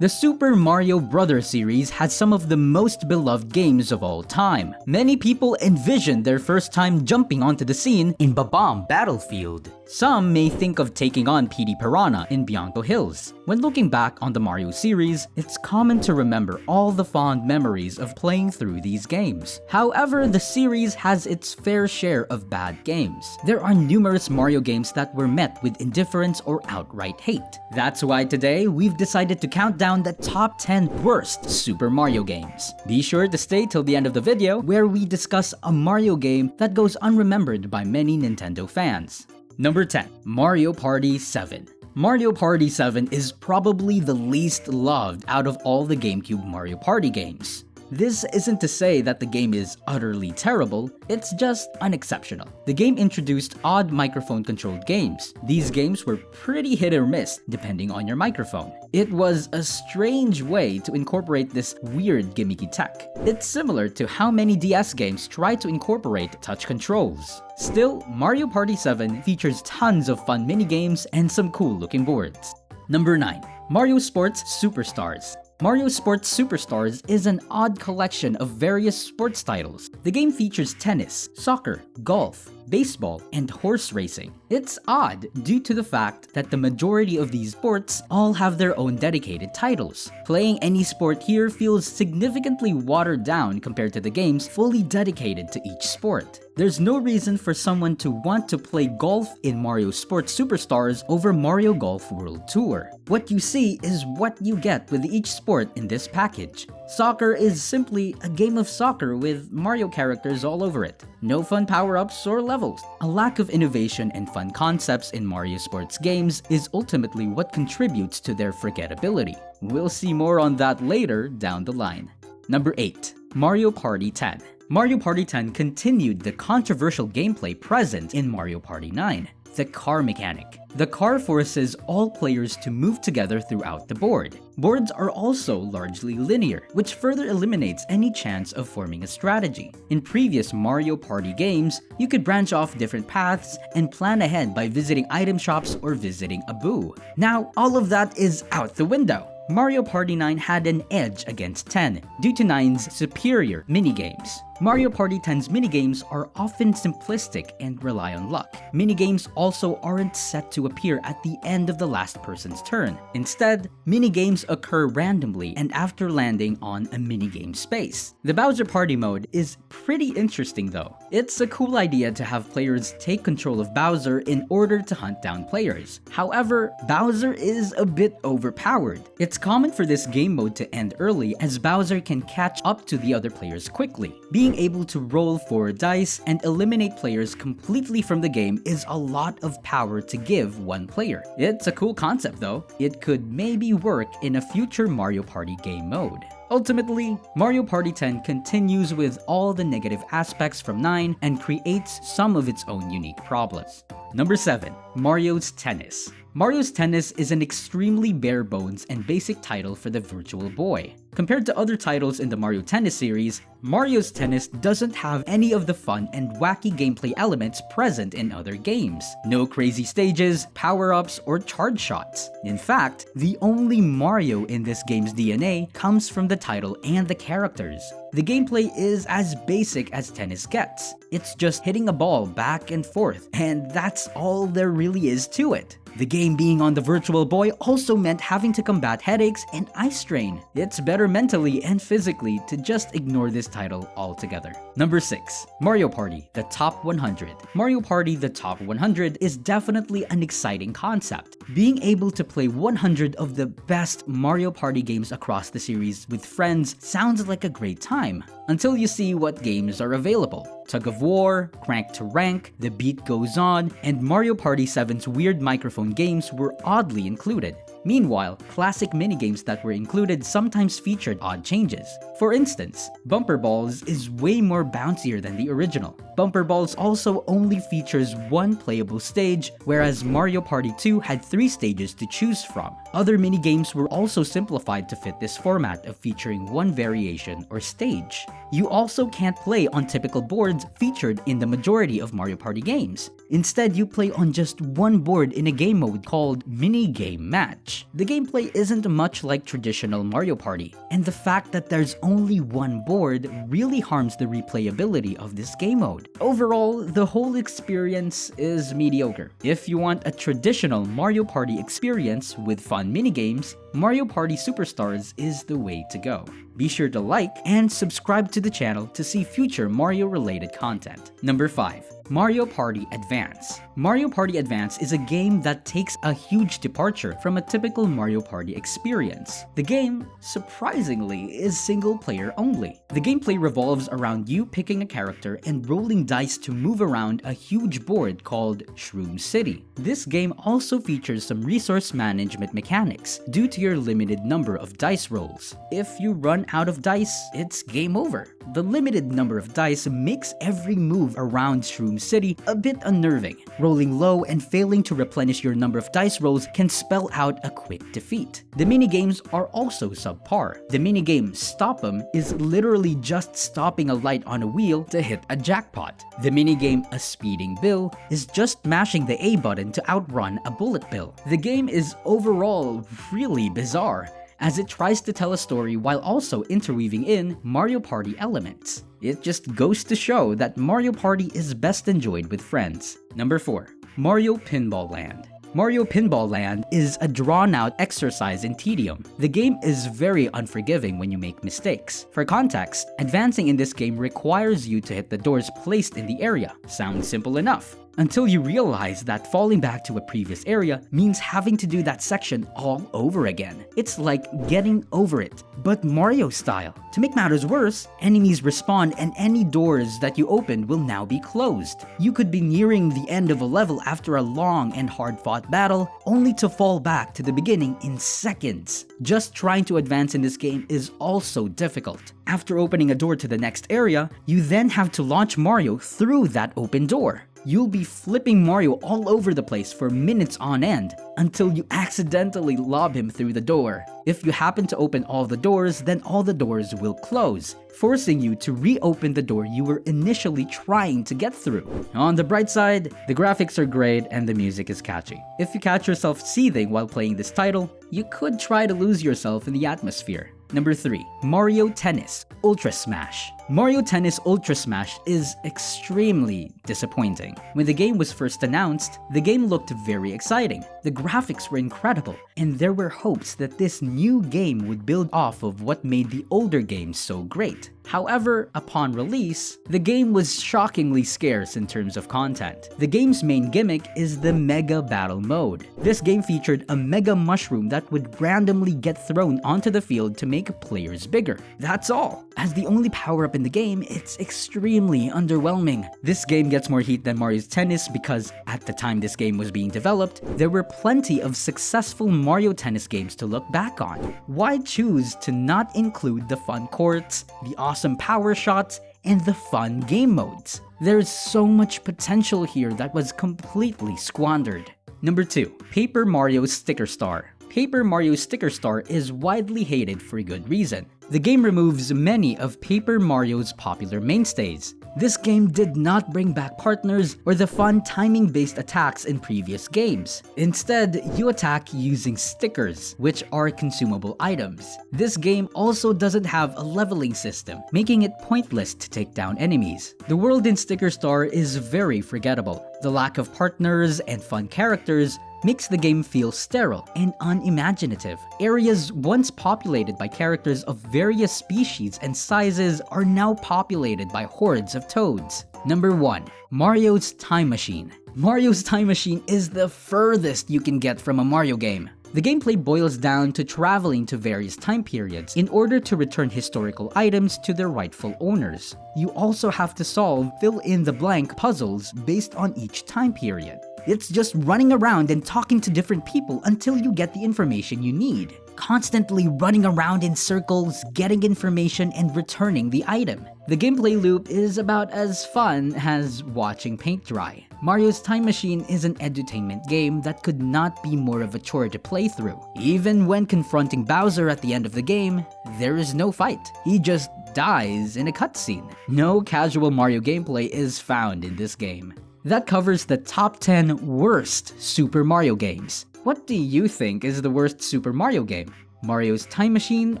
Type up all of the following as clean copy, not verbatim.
The Super Mario Bros. Series has some of the most beloved games of all time. Many people envision their first time jumping onto the scene in Babam Battlefield. Some may think of taking on PD Piranha in Bianco Hills. When looking back on the Mario series, it's common to remember all the fond memories of playing through these games. However, the series has its fair share of bad games. There are numerous Mario games that were met with indifference or outright hate. That's why today, we've decided to count down the top 10 worst Super Mario games. Be sure to stay till the end of the video where we discuss a Mario game that goes unremembered by many Nintendo fans. Number 10. Mario Party 7. Mario Party 7 is probably the least loved out of all the GameCube Mario Party games. This isn't to say that the game is utterly terrible, it's just unexceptional. The game introduced odd microphone-controlled games. These games were pretty hit or miss, depending on your microphone. It was a strange way to incorporate this weird gimmicky tech. It's similar to how many DS games try to incorporate touch controls. Still, Mario Party 7 features tons of fun minigames and some cool-looking boards. Number 9. Mario Sports Superstars. Mario Sports Superstars is an odd collection of various sports titles. The game features tennis, soccer, golf, baseball, and horse racing. It's odd due to the fact that the majority of these sports all have their own dedicated titles. Playing any sport here feels significantly watered down compared to the games fully dedicated to each sport. There's no reason for someone to want to play golf in Mario Sports Superstars over Mario Golf World Tour. What you see is what you get with each sport in this package. Soccer is simply a game of soccer with Mario characters all over it. No fun power-ups or levels. A lack of innovation and fun concepts in Mario Sports games is ultimately what contributes to their forgettability. We'll see more on that later down the line. Number 8. Mario Party 10. Mario Party 10 continued the controversial gameplay present in Mario Party 9. The car mechanic. The car forces all players to move together throughout the board. Boards are also largely linear, which further eliminates any chance of forming a strategy. In previous Mario Party games, you could branch off different paths and plan ahead by visiting item shops or visiting a boo. Now, all of that is out the window. Mario Party 9 had an edge against 10 due to 9's superior minigames. Mario Party 10's minigames are often simplistic and rely on luck. Minigames also aren't set to appear at the end of the last person's turn. Instead, minigames occur randomly and after landing on a minigame space. The Bowser Party mode is pretty interesting though. It's a cool idea to have players take control of Bowser in order to hunt down players. However, Bowser is a bit overpowered. It's common for this game mode to end early as Bowser can catch up to the other players quickly. Being able to roll 4 dice and eliminate players completely from the game is a lot of power to give one player. It's a cool concept though. It could maybe work in a future Mario Party game mode. Ultimately, Mario Party 10 continues with all the negative aspects from 9 and creates some of its own unique problems. Number 7. Mario's Tennis. Mario's Tennis is an extremely bare bones and basic title for the Virtual Boy. Compared to other titles in the Mario Tennis series, Mario's Tennis doesn't have any of the fun and wacky gameplay elements present in other games. No crazy stages, power-ups, or charge shots. In fact, the only Mario in this game's DNA comes from the title and the characters. The gameplay is as basic as tennis gets. It's just hitting a ball back and forth, and that's all there really is to it. The game being on the Virtual Boy also meant having to combat headaches and eye strain. It's better mentally and physically to just ignore this title altogether. Number 6. Mario Party, the Top 100. Mario Party, the Top 100 is definitely an exciting concept. Being able to play 100 of the best Mario Party games across the series with friends sounds like a great time, until you see what games are available. Tug of War, Crank to Rank, The Beat Goes On, and Mario Party 7's weird microphone games were oddly included. Meanwhile, classic minigames that were included sometimes featured odd changes. For instance, Bumper Balls is way more bouncier than the original. Bumper Balls also only features one playable stage, whereas Mario Party 2 had 3 stages to choose from. Other minigames were also simplified to fit this format of featuring one variation or stage. You also can't play on typical boards featured in the majority of Mario Party games. Instead, you play on just one board in a game mode called Mini Game Match. match. The gameplay isn't much like traditional Mario Party, and the fact that there's only one board really harms the replayability of this game mode. Overall, the whole experience is mediocre. If you want a traditional Mario Party experience with fun minigames, Mario Party Superstars is the way to go. Be sure to like and subscribe to the channel to see future Mario-related content. Number 5. Mario Party Advance. Mario Party Advance is a game that takes a huge departure from a typical Mario Party experience. The game, surprisingly, is single-player only. The gameplay revolves around you picking a character and rolling dice to move around a huge board called Shroom City. This game also features some resource management mechanics due to your limited number of dice rolls. If you run out of dice, it's game over. The limited number of dice makes every move around Shroom City a bit unnerving. Rolling low and failing to replenish your number of dice rolls can spell out a quick defeat. The minigames are also subpar. The minigame Stop 'em is literally just stopping a light on a wheel to hit a jackpot. The minigame A Speeding Bill is just mashing the A button to outrun a bullet bill. The game is overall really bizarre, as it tries to tell a story while also interweaving in Mario Party elements. It just goes to show that Mario Party is best enjoyed with friends. Number 4. Mario Pinball Land. Mario Pinball Land is a drawn-out exercise in tedium. The game is very unforgiving when you make mistakes. For context, advancing in this game requires you to hit the doors placed in the area. Sounds simple enough, until you realize that falling back to a previous area means having to do that section all over again. It's like getting over it, but Mario style. To make matters worse, enemies respawn and any doors that you opened will now be closed. You could be nearing the end of a level after a long and hard-fought battle, only to fall back to the beginning in seconds. Just trying to advance in this game is also difficult. After opening a door to the next area, you then have to launch Mario through that open door. You'll be flipping Mario all over the place for minutes on end until you accidentally lob him through the door. If you happen to open all the doors, then all the doors will close, forcing you to reopen the door you were initially trying to get through. On the bright side, the graphics are great and the music is catchy. If you catch yourself seething while playing this title, you could try to lose yourself in the atmosphere. Number 3. Mario Tennis Ultra Smash. Mario Tennis Ultra Smash is extremely disappointing. When the game was first announced, the game looked very exciting. The graphics were incredible, and there were hopes that this new game would build off of what made the older games so great. However, upon release, the game was shockingly scarce in terms of content. The game's main gimmick is the Mega Battle Mode. This game featured a Mega Mushroom that would randomly get thrown onto the field to make players bigger. That's all. As the only power-up in the game, it's extremely underwhelming. This game gets more heat than Mario's Tennis because at the time this game was being developed, there were plenty of successful Mario Tennis games to look back on. Why choose to not include the fun courts, the awesome power shots, and the fun game modes? There's so much potential here that was completely squandered. Number 2. Paper Mario Sticker Star. Paper Mario Sticker Star is widely hated for good reason. The game removes many of Paper Mario's popular mainstays. This game did not bring back partners or the fun timing-based attacks in previous games. Instead, you attack using stickers, which are consumable items. This game also doesn't have a leveling system, making it pointless to take down enemies. The world in Sticker Star is very forgettable. The lack of partners and fun characters makes the game feel sterile and unimaginative. Areas once populated by characters of various species and sizes are now populated by hordes of toads. Number 1. Mario's Time Machine. Mario's Time Machine is the furthest you can get from a Mario game. The gameplay boils down to traveling to various time periods in order to return historical items to their rightful owners. You also have to solve fill-in-the-blank puzzles based on each time period. It's just running around and talking to different people until you get the information you need. Constantly running around in circles, getting information, and returning the item. The gameplay loop is about as fun as watching paint dry. Mario's Time Machine is an edutainment game that could not be more of a chore to play through. Even when confronting Bowser at the end of the game, there is no fight. He just dies in a cutscene. No casual Mario gameplay is found in this game. That covers the top 10 worst Super Mario games. What do you think is the worst Super Mario game? Mario's Time Machine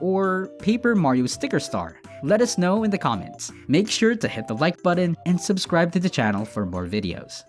or Paper Mario Sticker Star? Let us know in the comments. Make sure to hit the like button and subscribe to the channel for more videos.